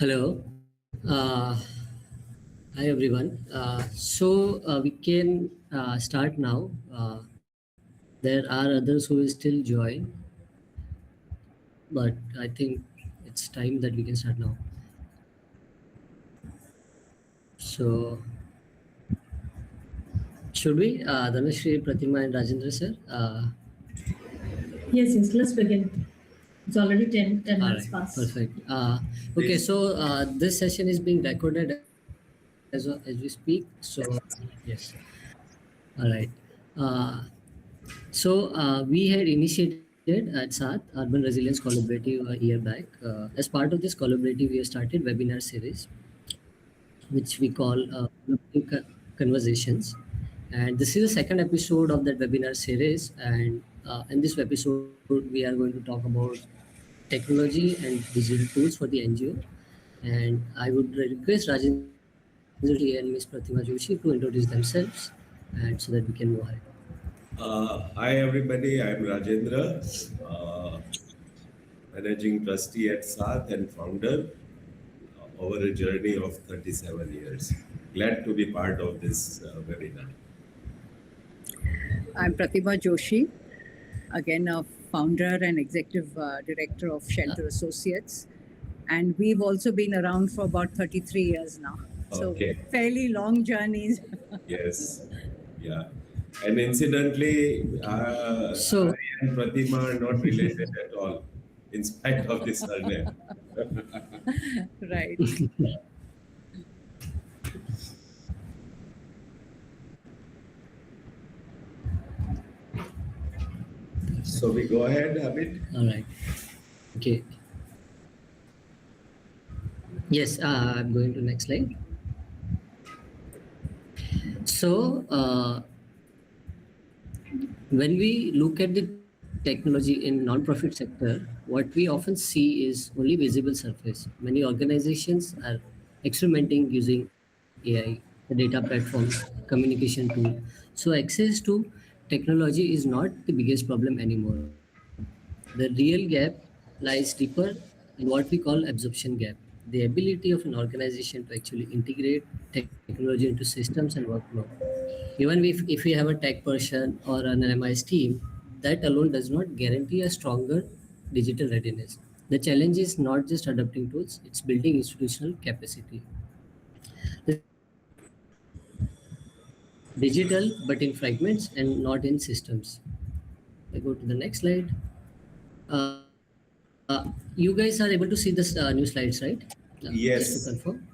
Hello. Hi everyone. We can start now. There are others who will still join, but I think it's time that we can start now. So should we? Dhanashri, Pratima and Rajendra sir? Yes, let's begin. It's already 10 minutes Right, past. perfect. Okay, so this session is being recorded as we speak. So yes, all right. Uh, we had initiated at Saath Urban Resilience Collaborative a year back. As part of this collaborative, we have started webinar series, which we call Conversations. And this is the second episode of that webinar series. And in this episode, we are going to talk about technology and digital tools for the NGO. And I would request Rajendra Ji and Ms. Pratima Joshi to introduce themselves, and so that we can move ahead. Hi everybody, I'm Rajendra, Managing Trustee at Saath and founder over a journey of 37 years. Glad to be part of this webinar. I'm Pratima Joshi, again a founder and executive director of Shelter Associates. And we've also been around for about 33 years now. So fairly long journeys. Yes, yeah. And incidentally, I and Pratima are not related at all, in spite of this surname. Right. So we go ahead, Abid. All right. Okay. Yes, I'm going to next slide. So, when we look at the technology in non-profit sector, what we often see is only visible surface. Many organizations are experimenting using AI, the data platform, communication tool. So access to technology is not the biggest problem anymore. The real gap lies deeper in what we call absorption gap, the ability of an organization to actually integrate technology into systems and workflow. Even if we have a tech person or an MIS team, that alone does not guarantee a stronger digital readiness. The challenge is not just adopting tools, it's building institutional capacity. The system is digital but in fragments and not in systems. I go to the next slide. You guys are able to see this new slides, right? Yes. Just to confirm.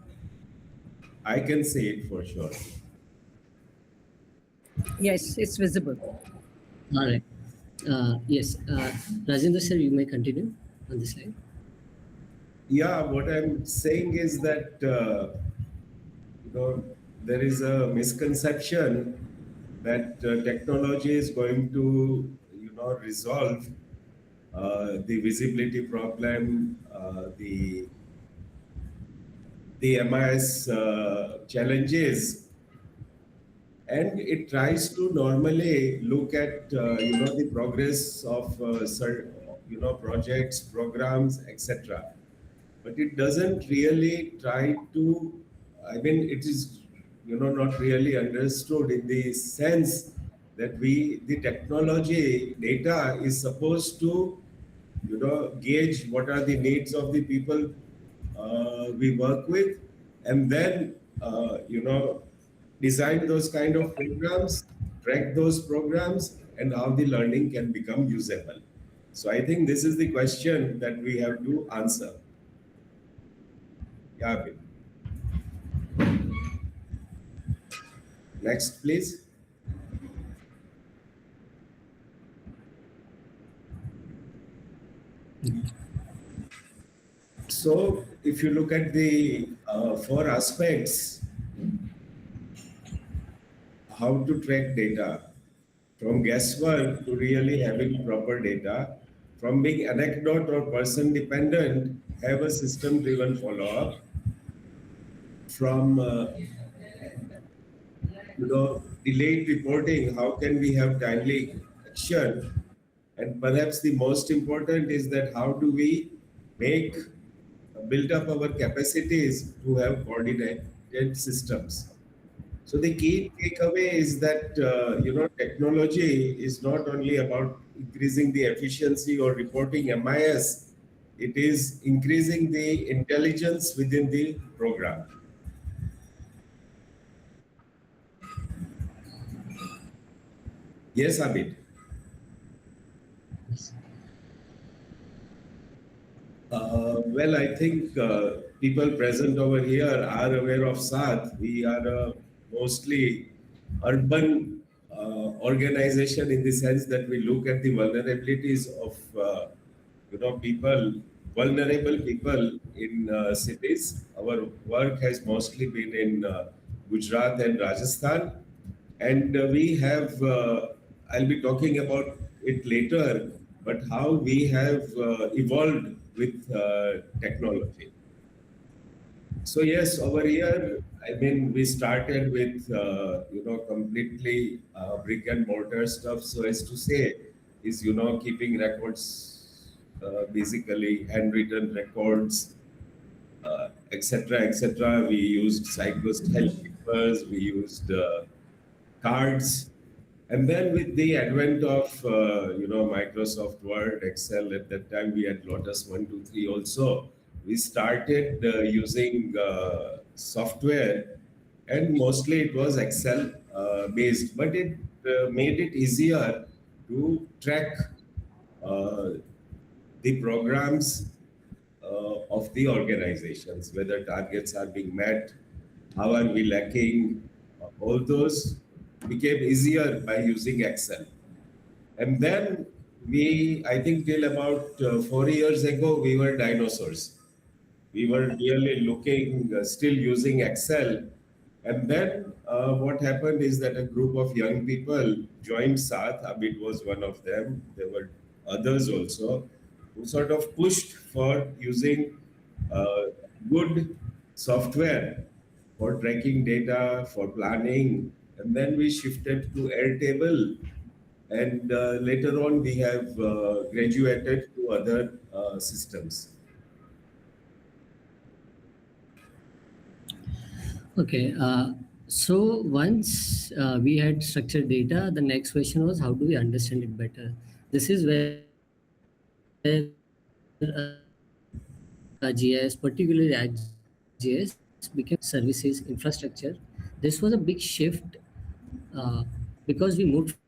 I can see it for sure. Yes, it's visible. All right. Yes. Rajendra sir, you may continue on this slide. Yeah, what I'm saying is that there is a misconception that technology is going to resolve the visibility problem, the MIS challenges, and it tries to normally look at the progress of projects, programs, etc. But it doesn't really try to. I mean, it is not really understood in the sense that the technology data is supposed to gauge what are the needs of the people we work with, and then design those kind of programs, track those programs, and how the learning can become usable. So I think this is the question that we have to answer. Yeah. Next, please. So if you look at the four aspects, how to track data, from guesswork to really having proper data, from being anecdote or person dependent, have a system driven follow up, from delayed reporting, how can we have timely action, and perhaps the most important is that how do we make built up our capacities to have coordinated systems. So the key takeaway is that technology is not only about increasing the efficiency or reporting MIS, it is increasing the intelligence within the program. Yes, Abid. Well, I think people present over here are aware of Saath. We are a mostly urban organization in the sense that we look at the vulnerabilities of people, vulnerable people in cities. Our work has mostly been in Gujarat and Rajasthan, and we have. I'll be talking about it later, but how we have evolved with technology. So yes, over here, I mean, we started with completely brick and mortar stuff. So as to say, is keeping records, basically handwritten records, etc. etc. We used cyclist health papers. We used cards. And then with the advent of Microsoft Word, Excel, at that time we had Lotus 123 also. We started using software, and mostly it was Excel based, but it made it easier to track uh, the programs of the organizations, whether targets are being met, how are we lacking, all those became easier by using Excel. And then I think till about 4 years ago, we were dinosaurs. We were really looking, still using Excel. And then what happened is that a group of young people joined Saath. Abid was one of them. There were others also who sort of pushed for using uh, good software for tracking data, for planning. And then we shifted to Airtable. And later on, we have graduated to other systems. Okay. So once we had structured data, the next question was how do we understand it better? This is where GIS, particularly ArcGIS, became services infrastructure. This was a big shift uh, because we moved from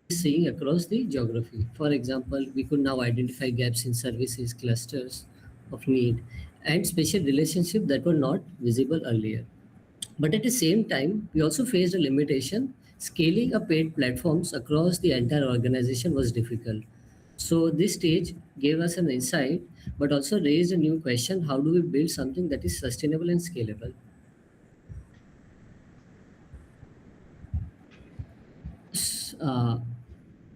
simply seeing across the geography. For example, we could now identify gaps in services, clusters of need, and special relationships that were not visible earlier. But at the same time, we also faced a limitation. Scaling a paid platforms across the entire organization was difficult. So this stage gave us an insight, but also raised a new question: how do we build something that is sustainable and scalable? Uh,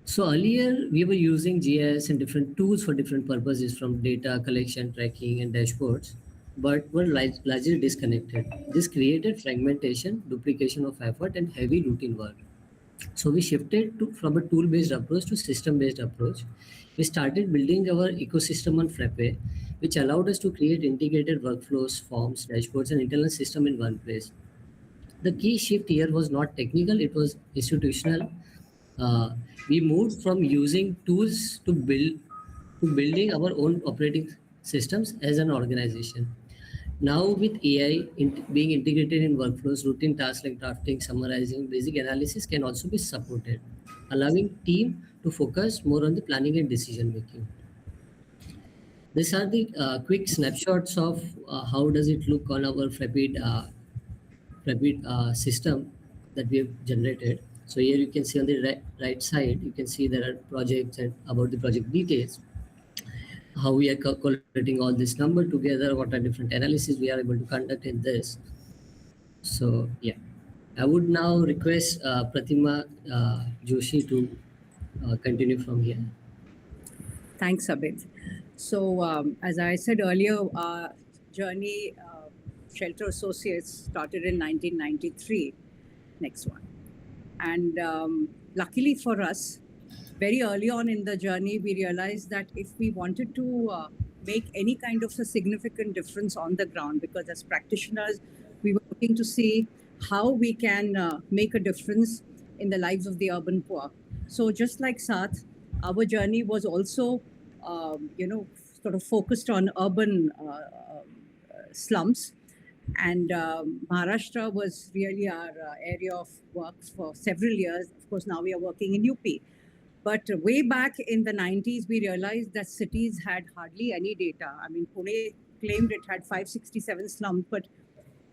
so earlier we were using GIS and different tools for different purposes from data collection, tracking, and dashboards, but were largely disconnected. This created fragmentation, duplication of effort, and heavy routine work. So we shifted from a tool-based approach to system-based approach. We started building our ecosystem on Frappe, which allowed us to create integrated workflows, forms, dashboards, and internal system in one place. The key shift here was not technical, it was institutional. uh, we moved from using tools to building our own operating systems as an organization. Now with AI being integrated in workflows, routine tasks like drafting, summarizing, basic analysis can also be supported, allowing team to focus more on the planning and decision making. These are the quick snapshots of how does it look on our Rapid system that we have generated. So here you can see on the right side, you can see there are projects and about the project details, how we are collating all this number together, what are different analysis we are able to conduct in this. So yeah, I would now request Pratima Joshi to continue from here. Thanks, Abid. So, as I said earlier, our journey, Shelter Associates, started in 1993. Next one. And luckily for us, very early on in the journey, we realized that if we wanted to make any kind of a significant difference on the ground, because as practitioners, we were looking to see how we can make a difference in the lives of the urban poor. So just like Saath, our journey was also, sort of focused on urban slums. And Maharashtra was really our area of work for several years. Of course, now we are working in UP. But way back in the 90s, we realized that cities had hardly any data. I mean, Pune claimed it had 567 slums, but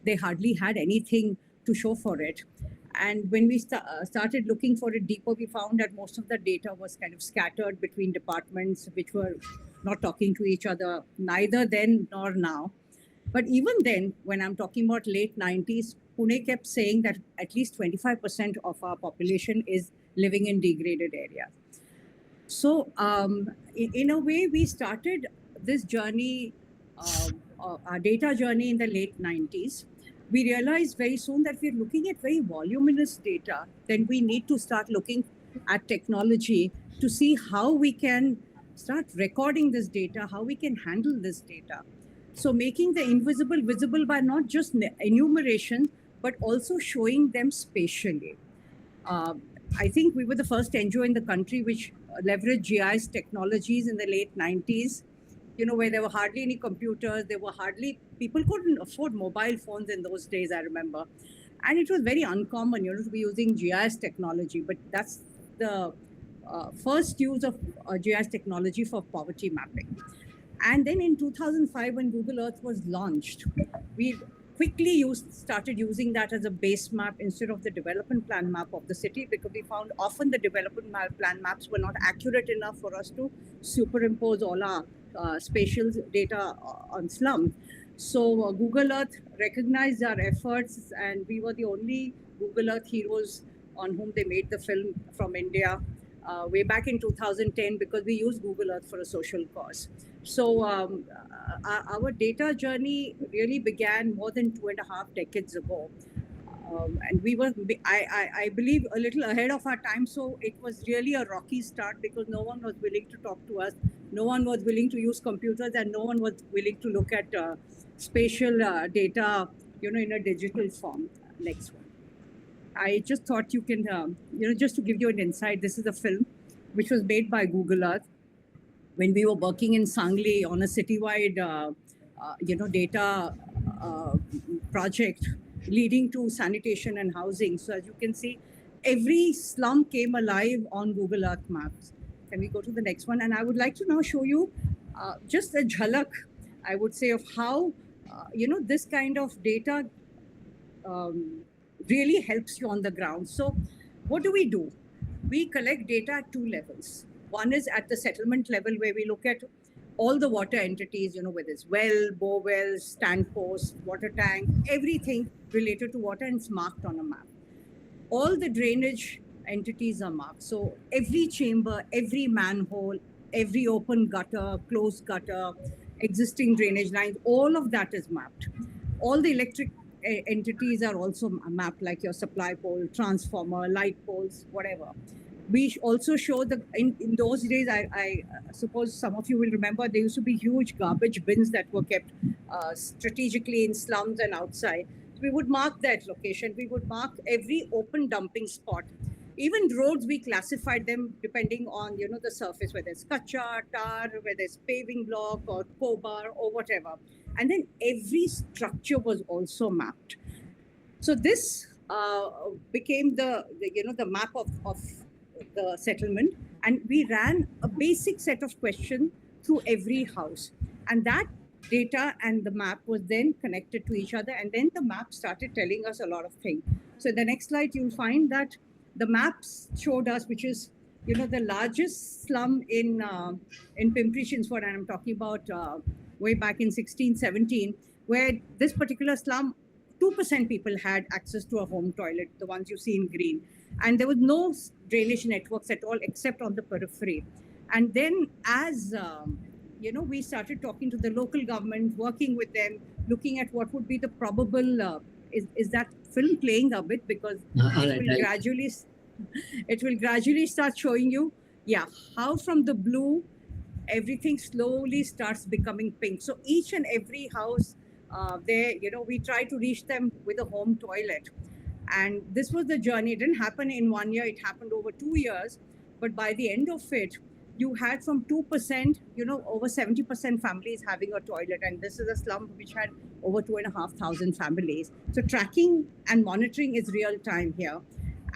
they hardly had anything to show for it. And when we started looking for it deeper, we found that most of the data was kind of scattered between departments which were not talking to each other, neither then nor now. But even then, when I'm talking about late 90s, Pune kept saying that at least 25% of our population is living in degraded areas. So in a way, we started this journey, our data journey in the late 90s. We realized very soon that we're looking at very voluminous data. Then we need to start looking at technology to see how we can start recording this data, how we can handle this data. So making the invisible visible by not just enumeration, but also showing them spatially. I think we were the first NGO in the country which leveraged GIS technologies in the late 90s, where there were hardly any computers, people couldn't afford mobile phones in those days, I remember. And it was very uncommon, to be using GIS technology, but that's the first use of GIS technology for poverty mapping. And then in 2005, when Google Earth was launched, we quickly started using that as a base map instead of the development plan map of the city, because we found often the development plan maps were not accurate enough for us to superimpose all our spatial data on slums. So Google Earth recognized our efforts, and we were the only Google Earth heroes on whom they made the film from India way back in 2010, because we used Google Earth for a social cause. So our data journey really began more than 2.5 decades ago. And we were, I believe, a little ahead of our time. So it was really a rocky start, because no one was willing to talk to us. No one was willing to use computers, and no one was willing to look at spatial data, in a digital form. Next one. I just thought you can, just to give you an insight, this is a film which was made by Google Earth when we were working in Sangli on a citywide, data project leading to sanitation and housing. So as you can see, every slum came alive on Google Earth maps. Can we go to the next one? And I would like to now show you just a jhalak, I would say, of how, this kind of data really helps you on the ground. So what do? We collect data at two levels. One is at the settlement level, where we look at all the water entities, whether it's well, bore wells, stand posts, water tank, everything related to water, and it's marked on a map. All the drainage entities are marked. So every chamber, every manhole, every open gutter, closed gutter, existing drainage lines, all of that is mapped. All the electric entities are also mapped, like your supply pole, transformer, light poles, whatever. We also show that in those days, I suppose some of you will remember, there used to be huge garbage bins that were kept strategically in slums and outside. So we would mark that location. We would mark every open dumping spot. Even roads, we classified them depending on, the surface, whether it's kacha, tar, whether it's paving block or cobar or whatever. And then every structure was also mapped. So this became the map of the settlement, and we ran a basic set of questions through every house, and that data and the map was then connected to each other, and then the map started telling us a lot of things. So in the next slide, you'll find that the maps showed us, which is the largest slum in Pimpri-Chinchwad, and I'm talking about way back in 1617, where this particular slum, 2% people had access to a home toilet, the ones you see in green. And there was no drainage networks at all, except on the periphery. And then as, we started talking to the local government, working with them, looking at what would be the probable, is that film playing a bit? Because it will gradually start showing you yeah, how from the blue everything slowly starts becoming pink. So each and every house there, we try to reach them with a home toilet. And this was the journey. It didn't happen in 1 year, it happened over 2 years. But by the end of it, you had from 2%, over 70% families having a toilet. And this is a slum which had over 2,500 families. So tracking and monitoring is real time here.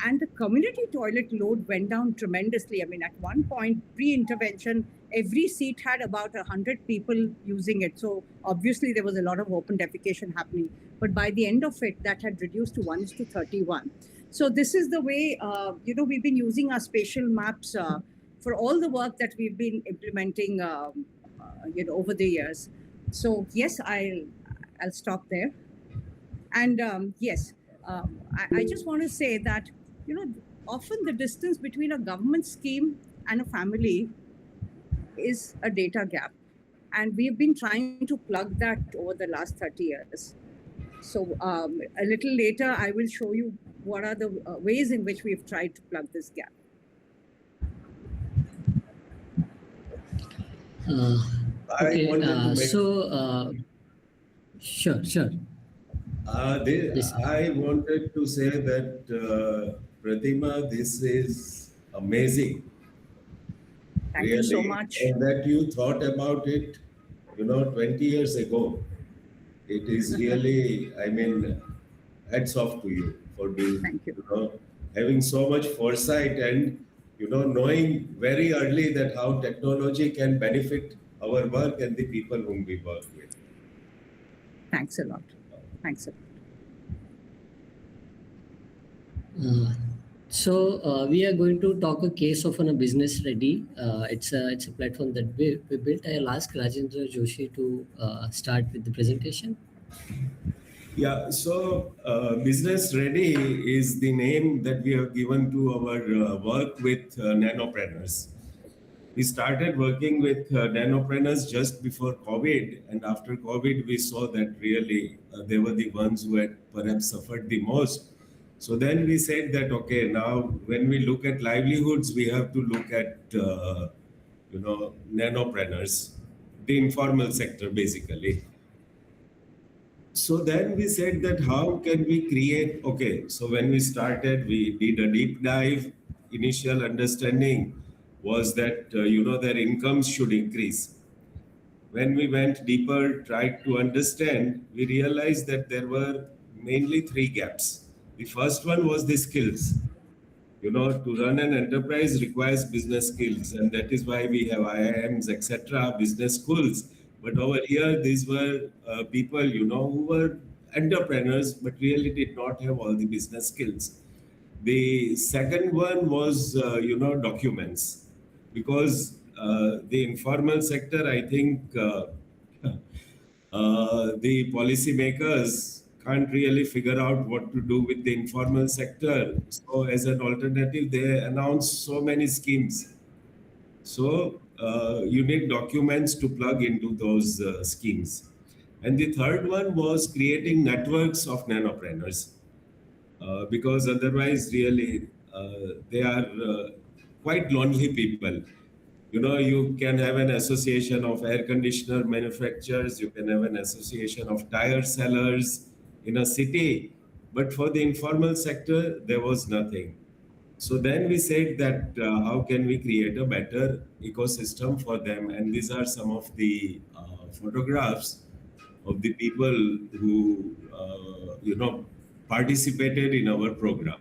And the community toilet load went down tremendously. I mean, at one point, pre-intervention, every seat had about 100 people using it. So obviously there was a lot of open defecation happening. But by the end of it, that had reduced to 1:31. So this is the way, we've been using our spatial maps for all the work that we've been implementing, over the years. So yes, I'll stop there. And yes, I just want to say that, often the distance between a government scheme and a family is a data gap. And we've been trying to plug that over the last 30 years. So a little later, I will show you what are the ways in which we've tried to plug this gap. Okay, wanted to make- sure. Yes. I wanted to say that, Pratima, this is amazing. Thank you so much. And that you thought about it, 20 years ago. It is really, I mean, hats off to you for being, Thank you. having so much foresight and, knowing very early that how technology can benefit our work and the people whom we work with. Thanks a lot. Thanks a Uh, lot. we are going to talk a case of a business ready. It's a platform that we built. I'll ask Rajendra Joshi to start with the presentation. Yeah, so Business Ready is the name that we have given to our work with nanopreneurs. We started working with nanopreneurs just before COVID, and after COVID, we saw that really they were the ones who had perhaps suffered the most. So then we said that, okay, now when we look at livelihoods, we have to look at, nanopreneurs, the informal sector, basically. So then we said that how can we create, okay, so when we started, we did a deep dive. Initial understanding was that, their incomes should increase. When we went deeper, tried to understand, we realized that there were mainly three gaps. The first one was the skills. To run an enterprise requires business skills, and that is why we have IIMs, etc., business schools. But over here, these were people, who were entrepreneurs, but really did not have all the business skills. The second one was, documents, because the informal sector, I think, the policymakers can't really figure out what to do with the informal sector. So as an alternative, they announced so many schemes. So you need documents to plug into those schemes. And the third one was creating networks of nanopreneurs, because otherwise really they are quite lonely people. You can have an association of air conditioner manufacturers, you can have an association of tire sellers in a city, but for the informal sector, there was nothing. So then we said that how can we create a better ecosystem for them? And these are some of the photographs of the people who, participated in our program.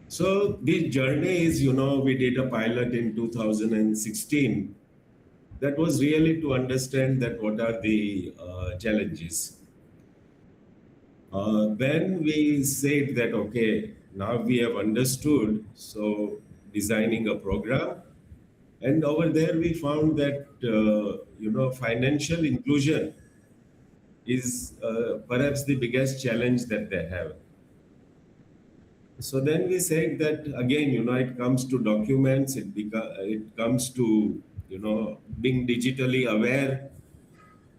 So the journey is, we did a pilot in 2016. That was really to understand that what are the challenges. Then we said that, okay, now we have understood, so designing a program. And over there we found that, financial inclusion is perhaps the biggest challenge that they have. So then we said that again, it comes to documents, it comes to, being digitally aware,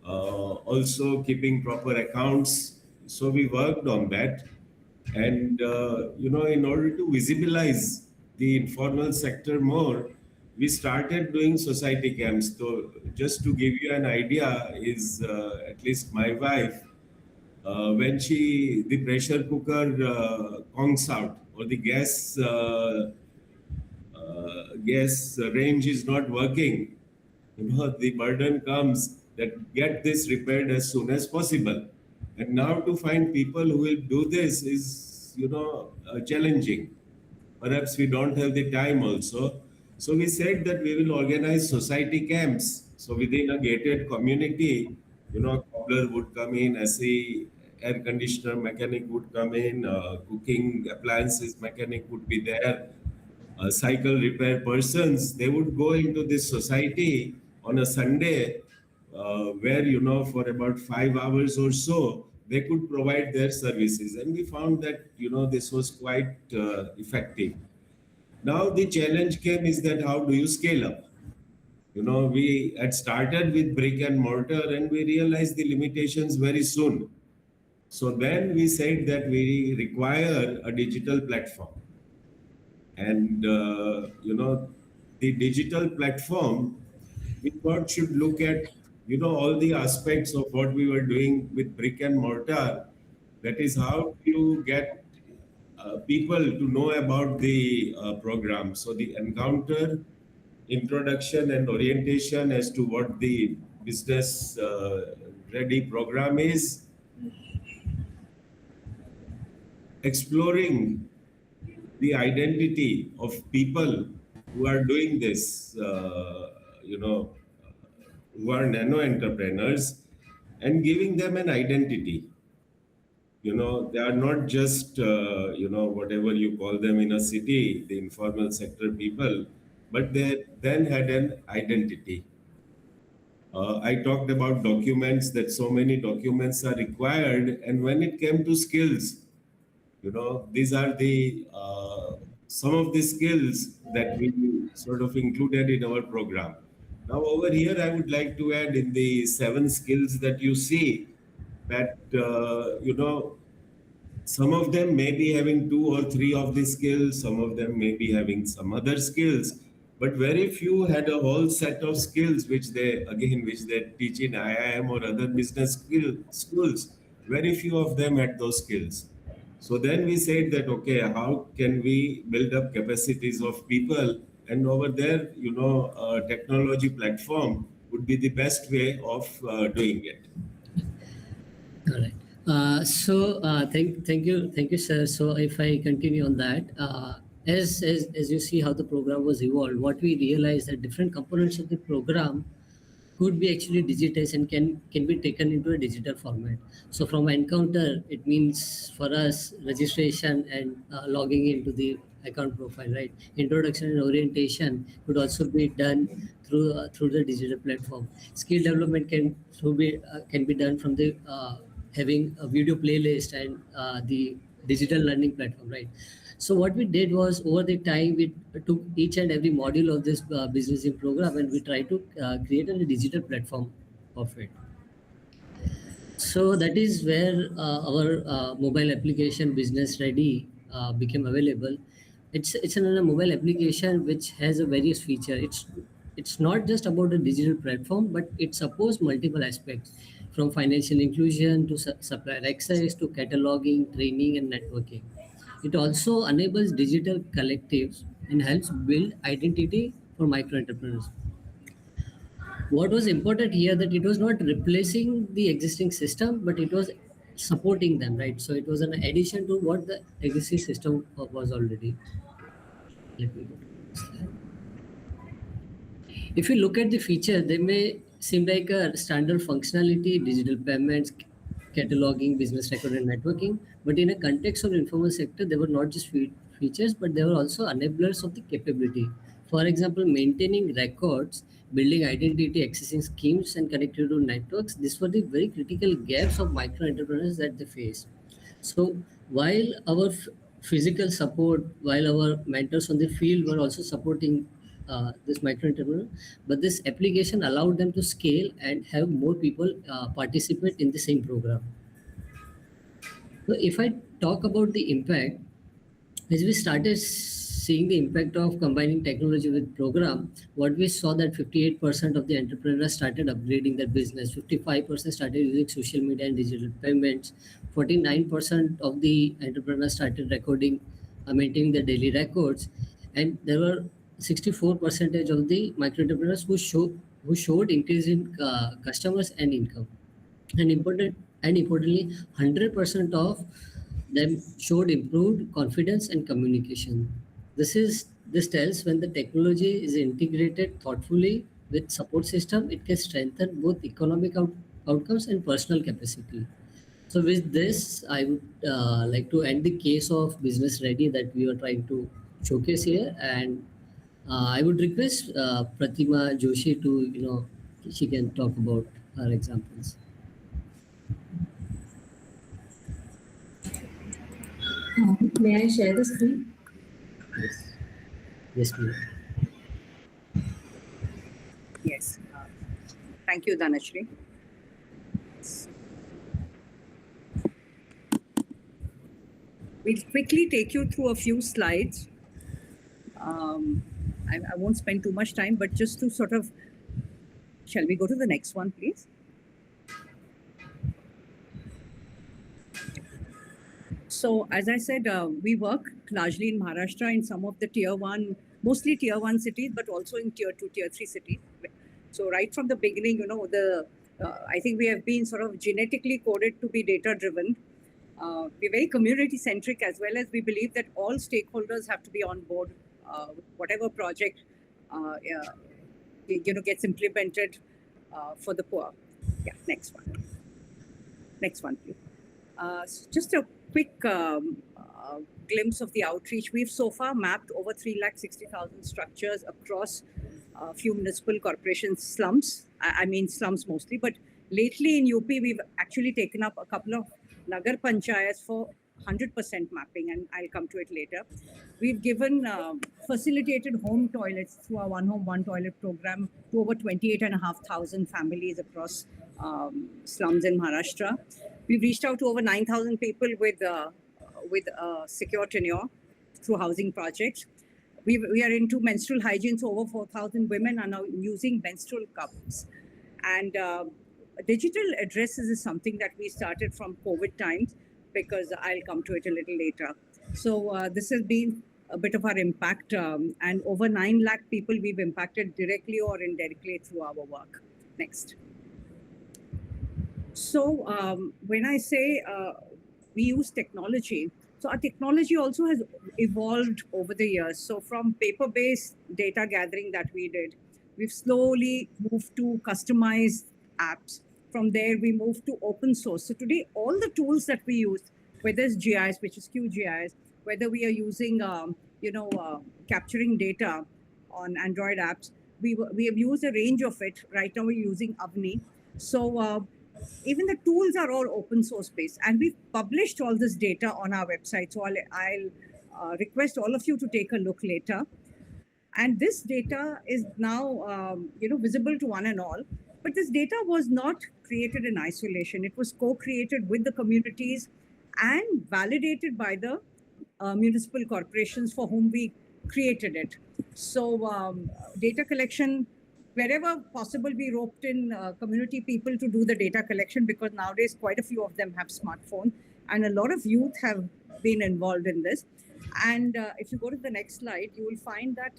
also keeping proper accounts. So we worked on that. And, in order to visibilize the informal sector more, we started doing society camps. So just to give you an idea, is at least my wife, when the pressure cooker conks out or the gas range is not working, the burden comes that get this repaired as soon as possible. And now to find people who will do this is, challenging. Perhaps we don't have the time also. So we said that we will organize society camps. So within a gated community, cobbler would come in, AC, air conditioner mechanic would come in, cooking appliances mechanic would be there, cycle repair persons. They would go into this society on a Sunday, where, for about 5 hours or so, they could provide their services. And we found that, this was quite effective. Now the challenge came is that how do you scale up? We had started with brick and mortar and we realized the limitations very soon. So then we said that we require a digital platform. And, the digital platform, we thought should look at, all the aspects of what we were doing with brick and mortar. That is, how do you get people to know about the program? So the encounter, introduction and orientation as to what the business ready program is, exploring the identity of people who are doing this, who are nano entrepreneurs, and giving them an identity. They are not just, whatever you call them in a city, the informal sector people, but they then had an identity. I talked about documents, that so many documents are required. And when it came to skills, these are the some of the skills that we sort of included in our program. Now over here, I would like to add in the 7 skills that you see that, some of them may be having 2 or 3 of the skills, some of them may be having some other skills, but very few had a whole set of skills which they teach in IIM or other business schools. Very few of them had those skills. So then we said that, okay, how can we build up capacities of people? And over there, a technology platform would be the best way of doing it. All right. Thank you, sir. So if I continue on that, as you see how the program was evolved, what we realized that different components of the program could be actually digitized and can be taken into a digital format. So from encounter, it means for us registration and logging into the account profile, right? Introduction and orientation could also be done through the digital platform. Skill development can be done from the having a video playlist and the digital learning platform, right? So what we did was, over the time, we took each and every module of this business in program and we tried to create a digital platform of it. So that is where our mobile application Business Ready became available. It's a mobile application which has a various feature. It's not just about a digital platform, but it supports multiple aspects, from financial inclusion to supplier access to cataloging, training, and networking. It also enables digital collectives and helps build identity for micro entrepreneurs. What was important here, that it was not replacing the existing system, but it was supporting them, right? So it was an addition to what the existing system was already. Let me go to the next slide. If you look at the feature, they may seem like a standard functionality, digital payments, cataloging, business record, and networking. But in a context of informal sector, they were not just features, but they were also enablers of the capability. For example, maintaining records, building identity, accessing schemes, and connecting to networks. These were the very critical gaps of micro entrepreneurs that they face. So while our physical support, while our mentors on the field were also supporting this micro entrepreneur, but this application allowed them to scale and have more people participate in the same program. So if I talk about the impact, as we started seeing the impact of combining technology with program, what we saw that 58% of the entrepreneurs started upgrading their business, 55% started using social media and digital payments, 49% of the entrepreneurs started recording, maintaining their daily records, and there were 64% of the micro entrepreneurs who showed increase in customers and income, and importantly 100% of them showed improved confidence and communication. This tells when the technology is integrated thoughtfully with support system, it can strengthen both economic outcomes and personal capacity. So with this, I would like to end the case of business ready that we were trying to showcase here, and I would request Pratima Joshi to, she can talk about her examples. May I share the screen? Yes. Yes, please. Yes. Thank you, Dhanashri. We'll quickly take you through a few slides. I won't spend too much time, but just to sort of, shall we go to the next one, please? So, as I said, we work largely in Maharashtra in some of the tier 1, mostly tier 1 cities, but also in tier 2, tier 3 cities. So right from the beginning, I think we have been sort of genetically coded to be data driven. We're very community centric, as well as we believe that all stakeholders have to be on board with whatever project gets implemented for the poor. Yeah, next one. Next one, please. So just a quick glimpse of the outreach. We've so far mapped over 360,000 structures across a few municipal corporations, slums. I mean slums mostly, but lately in UP, we've actually taken up a couple of Nagar Panchayats for 100% mapping, and I'll come to it later. We've given facilitated home toilets through our One Home, One Toilet program to over 28,500 families across slums in Maharashtra. We've reached out to over 9,000 people with secure tenure through housing projects. We are into menstrual hygiene, so over 4,000 women are now using menstrual cups. And digital addresses is something that we started from COVID times, because I'll come to it a little later. So this has been a bit of our impact, and over 9 lakh people we've impacted directly or indirectly through our work. Next. So when I say we use technology, so our technology also has evolved over the years. So from paper-based data gathering that we did, we've slowly moved to customized apps. From there, we moved to open source. So today, all the tools that we use, whether it's GIS, which is QGIS, whether we are using, capturing data on Android apps, we have used a range of it. Right now, we're using Avni. So even the tools are all open source based, and we've published all this data on our website. So I'll request all of you to take a look later. And this data is now, visible to one and all. But this data was not created in isolation. It was co-created with the communities and validated by the municipal corporations for whom we created it. So data collection, wherever possible, we roped in community people to do the data collection, because nowadays quite a few of them have smartphones, and a lot of youth have been involved in this. And if you go to the next slide, you will find that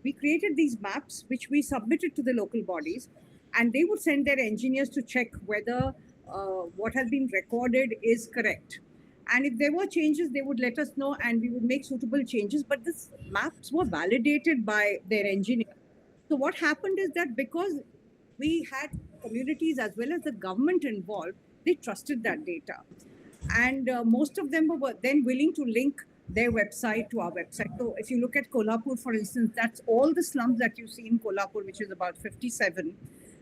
we created these maps, which we submitted to the local bodies, and they would send their engineers to check whether what has been recorded is correct. And if there were changes, they would let us know, and we would make suitable changes. But these maps were validated by their engineer. So what happened is that because we had communities as well as the government involved, they trusted that data. And most of them were then willing to link their website to our website. So if you look at Kolhapur, for instance, that's all the slums that you see in Kolhapur, which is about 57.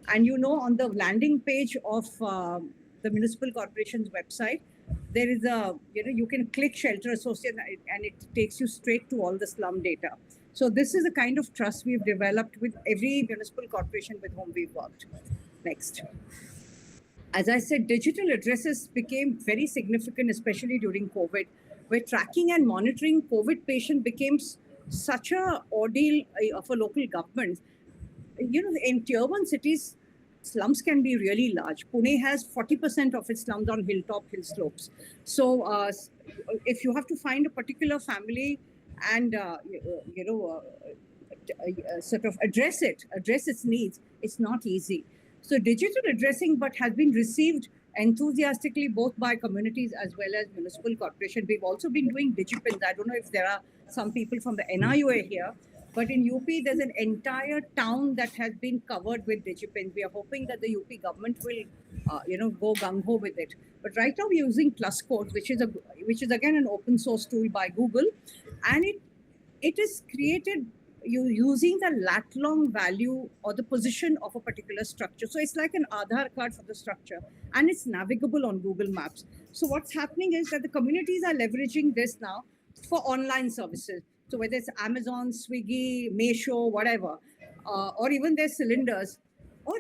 And on the landing page of the municipal corporation's website, there is you can click Shelter Associate, and it takes you straight to all the slum data. So this is the kind of trust we've developed with every municipal corporation with whom we've worked. Next. As I said, digital addresses became very significant, especially during COVID, where tracking and monitoring COVID patients became such a ordeal for local governments. In tier 1 cities, slums can be really large. Pune has 40% of its slums on hill slopes. So if you have to find a particular family and sort of address its needs, it's not easy. So digital addressing, but has been received enthusiastically both by communities as well as municipal corporation. We've also been doing digipins. I don't know if there are some people from the NIOA here, but in UP, there's an entire town that has been covered with digipins. We are hoping that the UP government will, go gung-ho with it. But right now we're using Plus Code, which is again an open source tool by Google, and it is created using the lat-long value or the position of a particular structure. So it's like an Aadhaar card for the structure, and it's navigable on Google Maps. So what's happening is that the communities are leveraging this now for online services. So whether it's Amazon, Swiggy, Meesho, whatever, or even their cylinders, or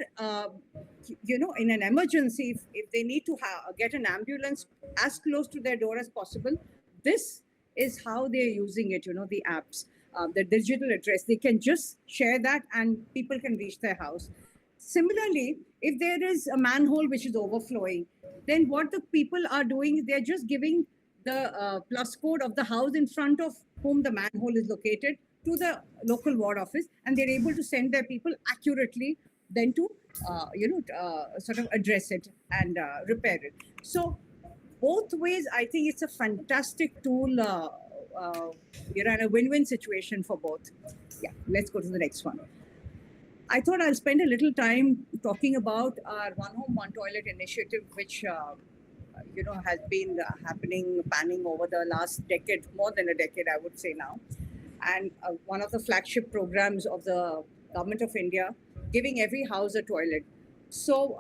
in an emergency, if they need to get an ambulance as close to their door as possible, this is how they're using it. The apps, the digital address, they can just share that and people can reach their house. Similarly, if there is a manhole which is overflowing, then what the people are doing is they're just giving the plus code of the house in front of whom the manhole is located to the local ward office, and they're able to send their people accurately then to sort of address it and repair it. So both ways, I think it's a fantastic tool, and a win-win situation for both. Yeah, let's go to the next one. I thought I'll spend a little time talking about our One Home, One Toilet initiative, which has been panning over the last decade, more than a decade, I would say now. And one of the flagship programs of the Government of India, giving every house a toilet. So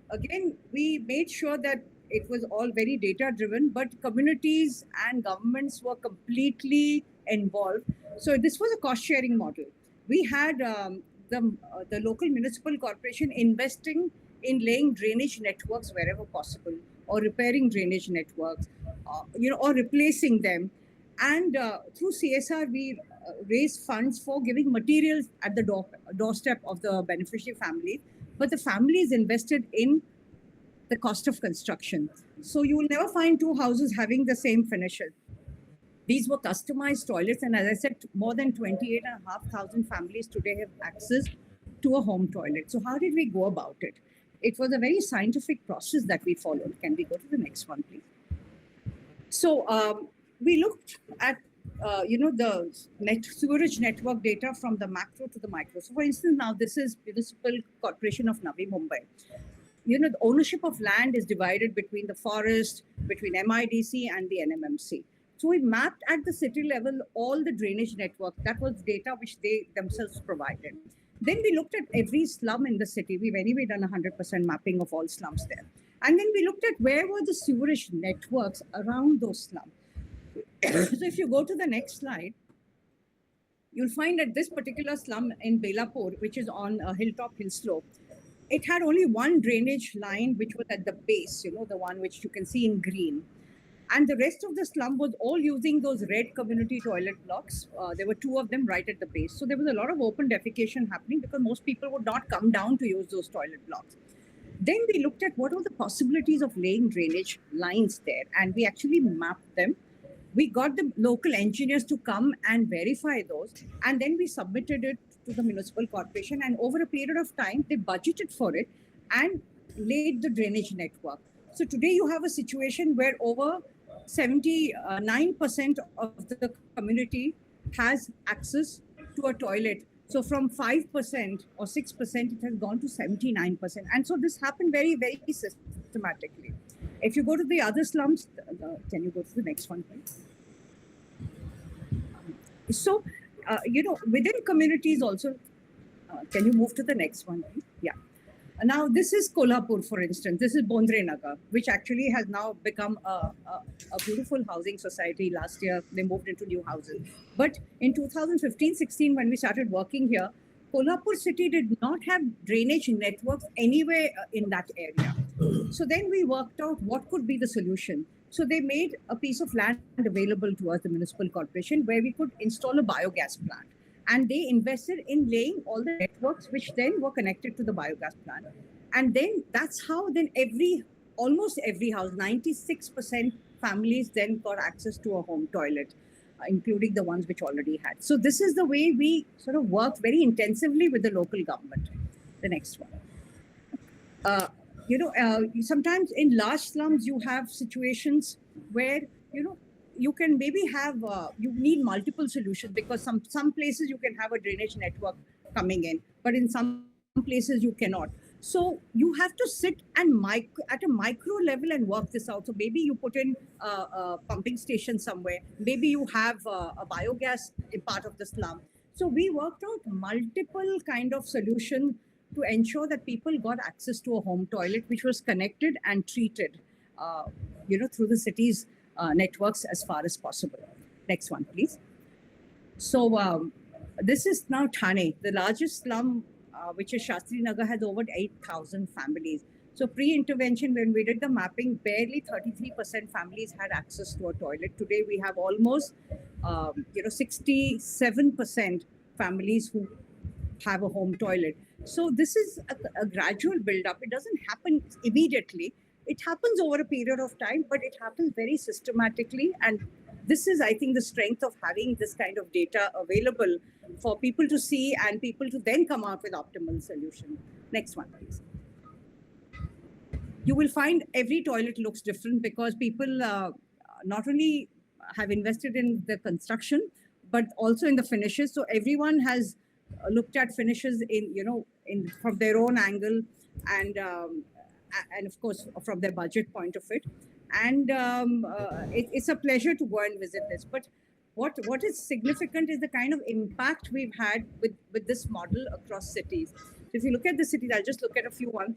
again, we made sure that it was all very data driven, but communities and governments were completely involved. So this was a cost sharing model. We had the local municipal corporation investing in laying drainage networks wherever possible, or repairing drainage networks, or replacing them. And through CSR, we raised funds for giving materials at the doorstep of the beneficiary family. But the family is invested in the cost of construction. So you will never find two houses having the same finisher. These were customized toilets. And as I said, more than 28,500 families today have access to a home toilet. So how did we go about it? It was a very scientific process that we followed. Can we go to the next one, please? So we looked at, the sewerage network data from the macro to the micro. So for instance, now this is Municipal Corporation of Navi Mumbai. The ownership of land is divided between the forest, between MIDC and the NMMC. So we mapped at the city level all the drainage network. That was data which they themselves provided. Then we looked at every slum in the city. We've anyway done 100% mapping of all slums there. And then we looked at where were the sewerage networks around those slums. So if you go to the next slide, you'll find that this particular slum in Belapur, which is on a hill slope, it had only one drainage line, which was at the base, the one which you can see in green. And the rest of the slum was all using those red community toilet blocks. There were two of them right at the base. So there was a lot of open defecation happening because most people would not come down to use those toilet blocks. Then we looked at what are the possibilities of laying drainage lines there. And we actually mapped them. We got the local engineers to come and verify those. And then we submitted it to the municipal corporation. And over a period of time, they budgeted for it and laid the drainage network. So today you have a situation where over 79% of the community has access to a toilet. So from 5% or 6%, it has gone to 79%. And so this happened very, very systematically. If you go to the other slums, can you go to the next one, please? So, within communities also, can you move to the next one, please? Yeah. Now, this is Kolhapur, for instance. This is Bondre Nagar, which actually has now become a beautiful housing society. Last year, they moved into new houses. But in 2015-16, when we started working here, Kolhapur city did not have drainage networks anywhere in that area. So then we worked out what could be the solution. So they made a piece of land available to us, the municipal corporation, where we could install a biogas plant. And they invested in laying all the networks, which then were connected to the biogas plant. And then that's how then almost every house, 96% families then got access to a home toilet, including the ones which already had. So this is the way we sort of work very intensively with the local government. The next one. Sometimes in large slums, you have situations where, you can maybe have, you need multiple solutions, because some places you can have a drainage network coming in, but in some places you cannot. So you have to sit and at a micro level and work this out. So maybe you put in a pumping station somewhere. Maybe you have a biogas in part of the slum. So we worked out multiple kind of solutions to ensure that people got access to a home toilet, which was connected and treated, through the city's networks as far as possible. Next one, please. So this is now Thane, the largest slum, which is Shastri Nagar, has over 8,000 families. So pre-intervention, when we did the mapping, barely 33% families had access to a toilet. Today, we have almost, 67% families who have a home toilet. So this is a gradual build-up. It doesn't happen immediately. It happens over a period of time, but it happens very systematically. And this is, I think, the strength of having this kind of data available for people to see and people to then come out with optimal solution. Next one, please. You will find every toilet looks different because people not only have invested in the construction, but also in the finishes. So everyone has looked at finishes from their own angle, and of course from their budget point of it. And it's a pleasure to go and visit this. But what is significant is the kind of impact we've had with this model across cities. So if you look at the cities, I'll just look at a few ones.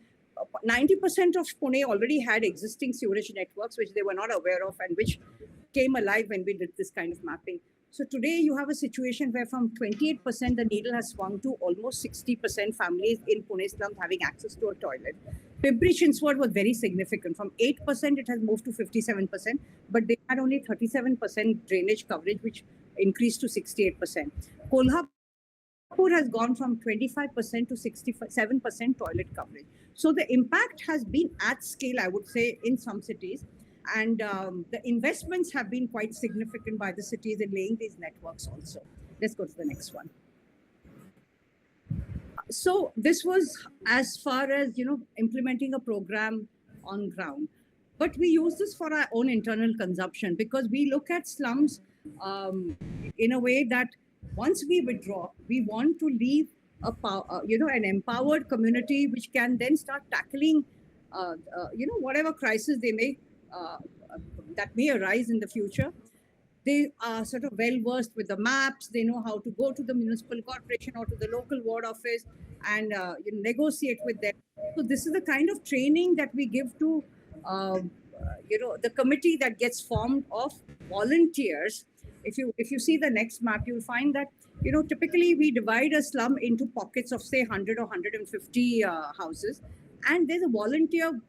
90% of Pune already had existing sewerage networks, which they were not aware of and which came alive when we did this kind of mapping. So today you have a situation where from 28%, the needle has swung to almost 60% families in Pune slums having access to a toilet. Pimpri Chinchwad was very significant. From 8%, it has moved to 57%, but they had only 37% drainage coverage, which increased to 68%. Kolhapur has gone from 25% to 67% toilet coverage. So the impact has been at scale, I would say, in some cities. And the investments have been quite significant by the cities in laying these networks also. Let's go to the next one. So this was as far as, implementing a program on ground. But we use this for our own internal consumption because we look at slums in a way that once we withdraw, we want to leave an empowered community which can then start tackling, whatever crisis they may that may arise in the future. They are sort of well versed with the maps. They know how to go to the municipal corporation or to the local ward office and negotiate with them. So this is the kind of training that we give to the committee that gets formed of volunteers. If you see the next map, you'll find that typically we divide a slum into pockets of say 100 or 150 houses, and there's a volunteer